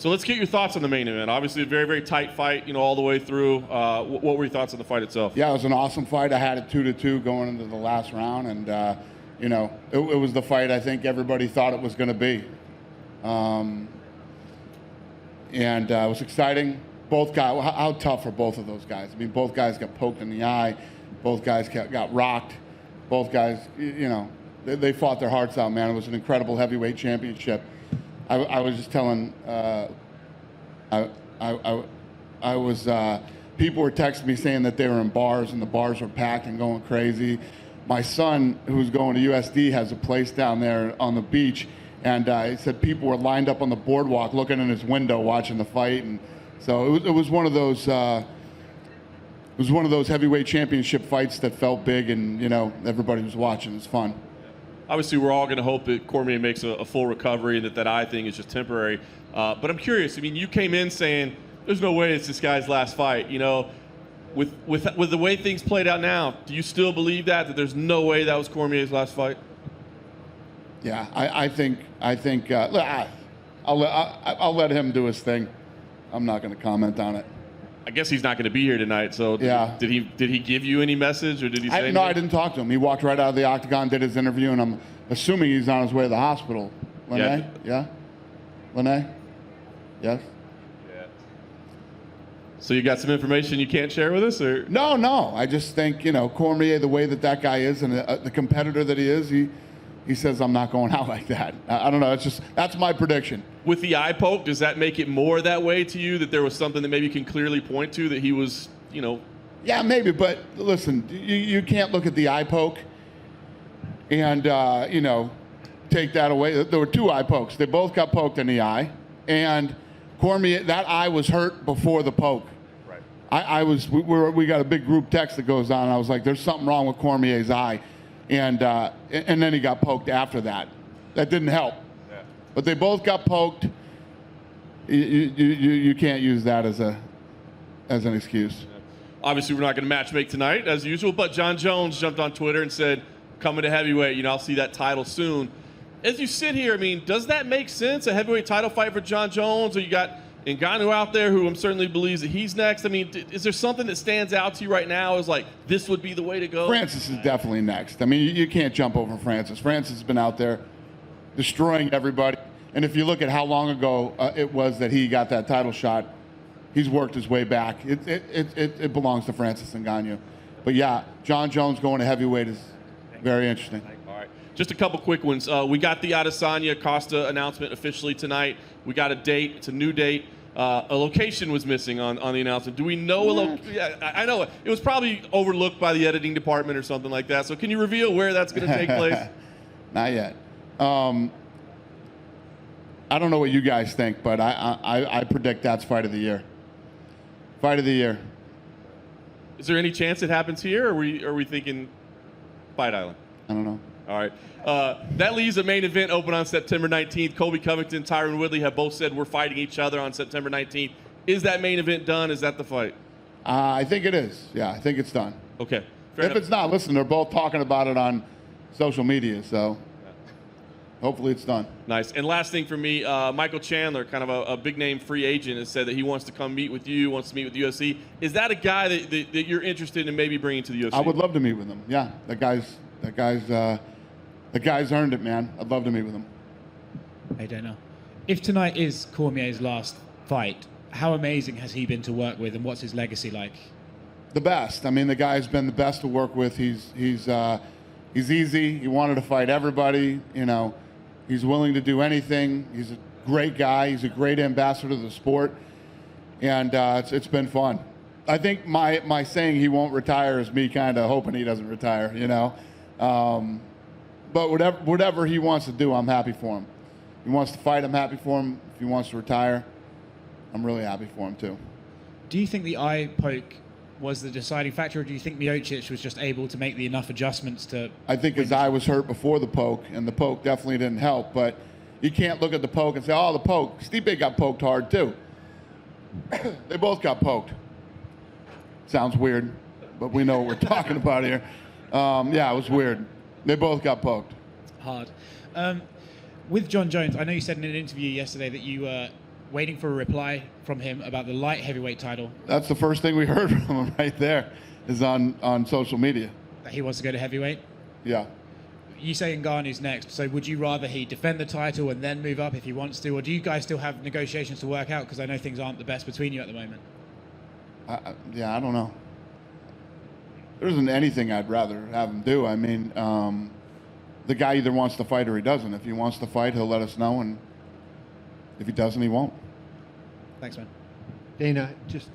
So let's get your thoughts on the main event. Obviously, a very, very tight fight, all the way through. What were your thoughts on the fight itself? Yeah, it was an awesome fight. I had it 2-2 going into the last round, and it was the fight I think everybody thought it was going to be. And it was exciting. Both guys, how tough are both of those guys? I mean, both guys got poked in the eye. Both guys got rocked. Both guys, they fought their hearts out, man. It was an incredible heavyweight championship. I was just telling, people were texting me saying that they were in bars and the bars were packed and going crazy. My son, who's going to USD, has a place down there on the beach, and he said people were lined up on the boardwalk looking in his window watching the fight. And so it was one of those. It was one of those heavyweight championship fights that felt big, and everybody was watching. It was fun. Obviously, we're all going to hope that Cormier makes a full recovery and that eye thing is just temporary. But I'm curious. I mean, you came in saying there's no way it's this guy's last fight. With the way things played out now, do you still believe that there's no way that was Cormier's last fight? Yeah, I think I'll let him do his thing. I'm not going to comment on it. I guess he's not going to be here tonight. So yeah. Did he give you any message, or did he say anything? No, I didn't talk to him. He walked right out of the octagon, did his interview, and I'm assuming he's on his way to the hospital. Lene? Yeah? Lene? Yes? Yeah. So you got some information you can't share with us, or? No. I just think, Cormier, the way that guy is and the competitor that he is, he says, I'm not going out like that. I don't know. That's my prediction. With the eye poke, does that make it more that way to you, that there was something that maybe you can clearly point to, that he was, Yeah, maybe. But listen, you can't look at the eye poke and, take that away. There were 2 eye pokes. They both got poked in the eye. And Cormier, that eye was hurt before the poke. Right. We got a big group text that goes on, and I was like, there's something wrong with Cormier's eye. And then he got poked after that. That didn't help. Yeah. But they both got poked. You can't use that as an excuse. Yeah. Obviously, we're not going to match make tonight, as usual, but Jon Jones jumped on Twitter and said, coming to heavyweight, I'll see that title soon. As you sit here, I mean, does that make sense, a heavyweight title fight for Jon Jones? Or you got Ngannou out there, who certainly believes that he's next. I mean, is there something that stands out to you right now as like, this would be the way to go? Francis is definitely next. I mean, you can't jump over Francis. Francis has been out there destroying everybody. And if you look at how long ago it was that he got that title shot, he's worked his way back. It belongs to Francis Ngannou. But yeah, Jon Jones going to heavyweight is very interesting. All right. Just a couple quick ones. We got the Adesanya Costa announcement officially tonight. We got a date. It's a new date. A location was missing on the announcement. Do we know yeah, I know it was probably overlooked by the editing department or something like that. So can you reveal where that's going to take place? Not yet. I don't know what you guys think, but I predict that's fight of the year. Fight of the year. Is there any chance it happens here, or are we thinking Fight Island? I don't know. All right. That leaves a main event open on September 19th. Colby Covington, Tyron Woodley have both said we're fighting each other on September 19th. Is that main event done? Is that the fight? I think it is. Yeah, I think it's done. Okay. If it's not, listen, they're both talking about it on social media, so hopefully it's done. Nice. And last thing for me, Michael Chandler, kind of a big-name free agent, has said that he wants to come meet with you, wants to meet with the UFC. Is that a guy that you're interested in maybe bringing to the UFC? I would love to meet with him. Yeah, the guy's earned it, man. I'd love to meet with him. I don't know. If tonight is Cormier's last fight, how amazing has he been to work with, and what's his legacy like? The best. I mean, the guy's been the best to work with. He's easy. He wanted to fight everybody. He's willing to do anything. He's a great guy. He's a great ambassador to the sport, and it's been fun. I think my saying he won't retire is me kind of hoping he doesn't retire. But whatever he wants to do, I'm happy for him. If he wants to fight, I'm happy for him. If he wants to retire, I'm really happy for him too. Do you think the eye poke was the deciding factor, or do you think Miocic was just able to make enough adjustments to... I think his eye was hurt before the poke, and the poke definitely didn't help, but you can't look at the poke and say, oh, the poke. Stipe got poked hard too. They both got poked. Sounds weird, but we know what we're talking about here. Yeah, it was weird. They both got poked. Hard. With Jon Jones, I know you said in an interview yesterday that you waiting for a reply from him about the light heavyweight title. That's the first thing we heard from him right there, is on social media. That he wants to go to heavyweight. Yeah. You say Ngannou's next, so would you rather he defend the title and then move up if he wants to, or do you guys still have negotiations to work out? Because I know things aren't the best between you at the moment. Yeah, I don't know. There isn't anything I'd rather have him do. I mean, the guy either wants to fight or he doesn't. If he wants to fight, he'll let us know, and if he doesn't, he won't. Thanks, man. Dana, just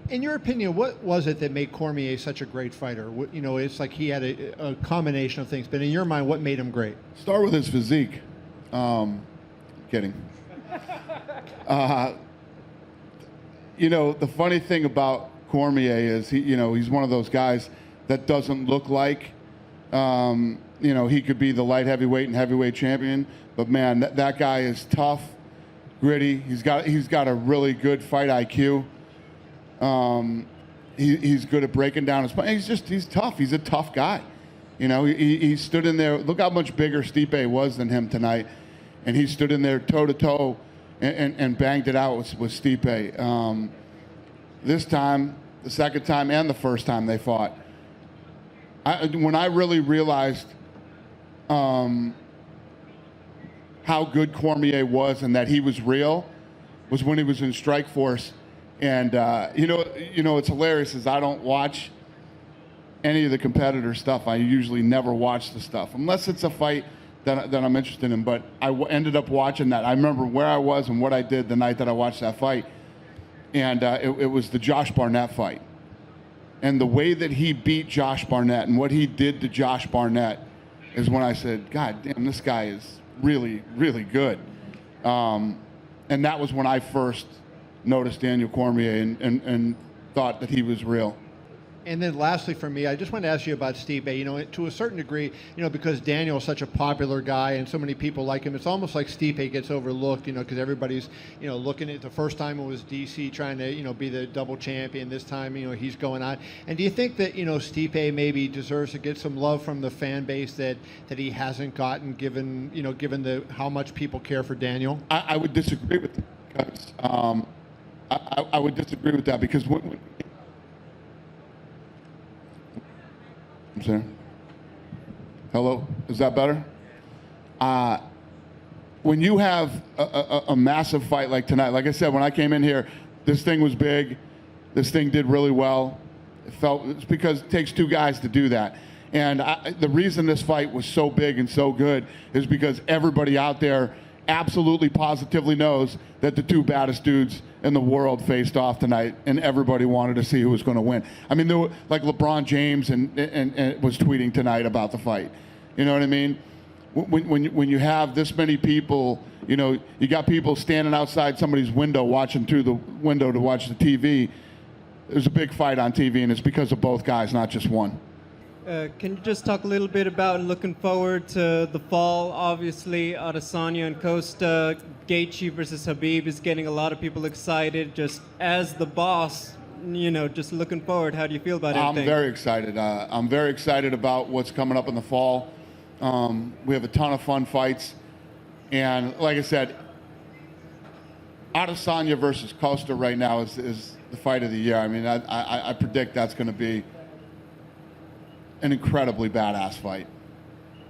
in your opinion, what was it that made Cormier such a great fighter? You know, it's like he had a combination of things, but in your mind, what made him great? Start with his physique. Kidding. You know, the funny thing about Cormier is he's one of those guys that doesn't look like he could be the light heavyweight and heavyweight champion, but man, that guy is tough, gritty. He's got a really good fight IQ. He's good at breaking down his fight. He's tough. He's a tough guy. You know, he stood in there. Look how much bigger Stipe was than him tonight, and he stood in there toe to toe and banged it out with Stipe. This time, the second time, and the first time they fought, when I really realized how good Cormier was and that he was real, was when he was in Strikeforce. And it's hilarious is I don't watch any of the competitor stuff. I usually never watch the stuff unless it's a fight that I'm interested in. But I ended up watching that. I remember where I was and what I did the night that I watched that fight, and it was the Josh Barnett fight. And the way that he beat Josh Barnett and what he did to Josh Barnett is when I said, God damn, this guy is really, really good. And that was when I first noticed Daniel Cormier and thought that he was real. And then lastly for me, I just wanted to ask you about Stipe. You know, to a certain degree, because Daniel is such a popular guy and so many people like him, it's almost like Stipe gets overlooked, because everybody's, looking at the first time it was DC trying to, be the double champion. This time, he's going on. And do you think that, Stipe maybe deserves to get some love from the fan base that he hasn't gotten given how much people care for Daniel? I would disagree with that because I would disagree with that because when I'm sorry. Hello, is that better? When you have a massive fight like tonight, like I said, when I came in here, this thing was big. This thing did really well. It's because it takes two guys to do that. And the reason this fight was so big and so good is because everybody out there absolutely positively knows that the two baddest dudes in the world faced off tonight, and everybody wanted to see who was going to win. I mean, there were, like LeBron James and was tweeting tonight about the fight. You know what I mean? When you have this many people, you got people standing outside somebody's window watching through the window to watch the TV. There's a big fight on TV, and it's because of both guys, not just one. Can you just talk a little bit about looking forward to the fall? Obviously, Adesanya and Costa, Gaethje versus Habib is getting a lot of people excited. Just as the boss, just looking forward, how do you feel about everything? I'm very excited. I'm very excited about what's coming up in the fall. We have a ton of fun fights. And like I said, Adesanya versus Costa right now is the fight of the year. I mean, I predict that's going to be an incredibly badass fight.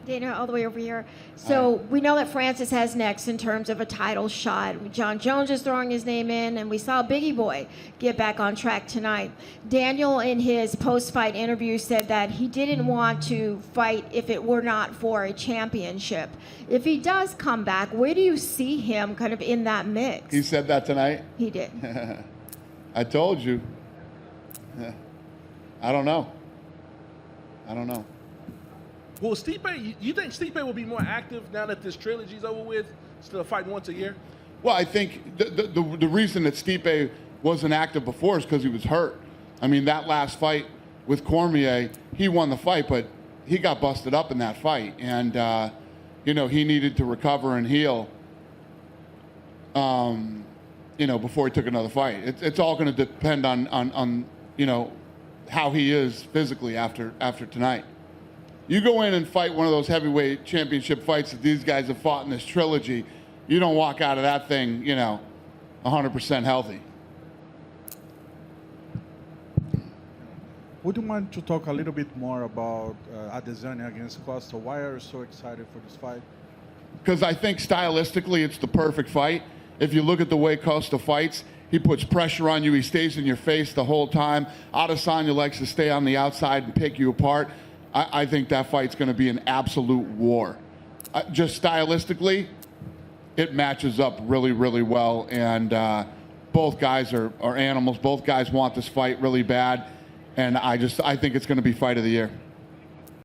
Dana, all the way over here. So we know that Francis has next in terms of a title shot. Jon Jones is throwing his name in, and we saw Biggie Boy get back on track tonight. Daniel, in his post-fight interview, said that he didn't want to fight if it were not for a championship. If he does come back, where do you see him kind of in that mix? He said that tonight? He did. I told you. I don't know. Well, Stipe, you think Stipe will be more active now that this trilogy's over with, instead of fighting once a year? Well, I think the reason that Stipe wasn't active before is because he was hurt. I mean, that last fight with Cormier, he won the fight, but he got busted up in that fight. And, he needed to recover and heal, before he took another fight. It's all going to depend on how he is physically after tonight. You go in and fight one of those heavyweight championship fights that these guys have fought in this trilogy, you don't walk out of that thing, 100% healthy. Would you mind to talk a little bit more about Adesanya against Costa? Why are you so excited for this fight? Because I think stylistically it's the perfect fight. If you look at the way Costa fights, he puts pressure on you. He stays in your face the whole time. Adesanya likes to stay on the outside and pick you apart. I think that fight's going to be an absolute war. Just stylistically, it matches up really, really well. And both guys are animals. Both guys want this fight really bad. And I think it's going to be fight of the year.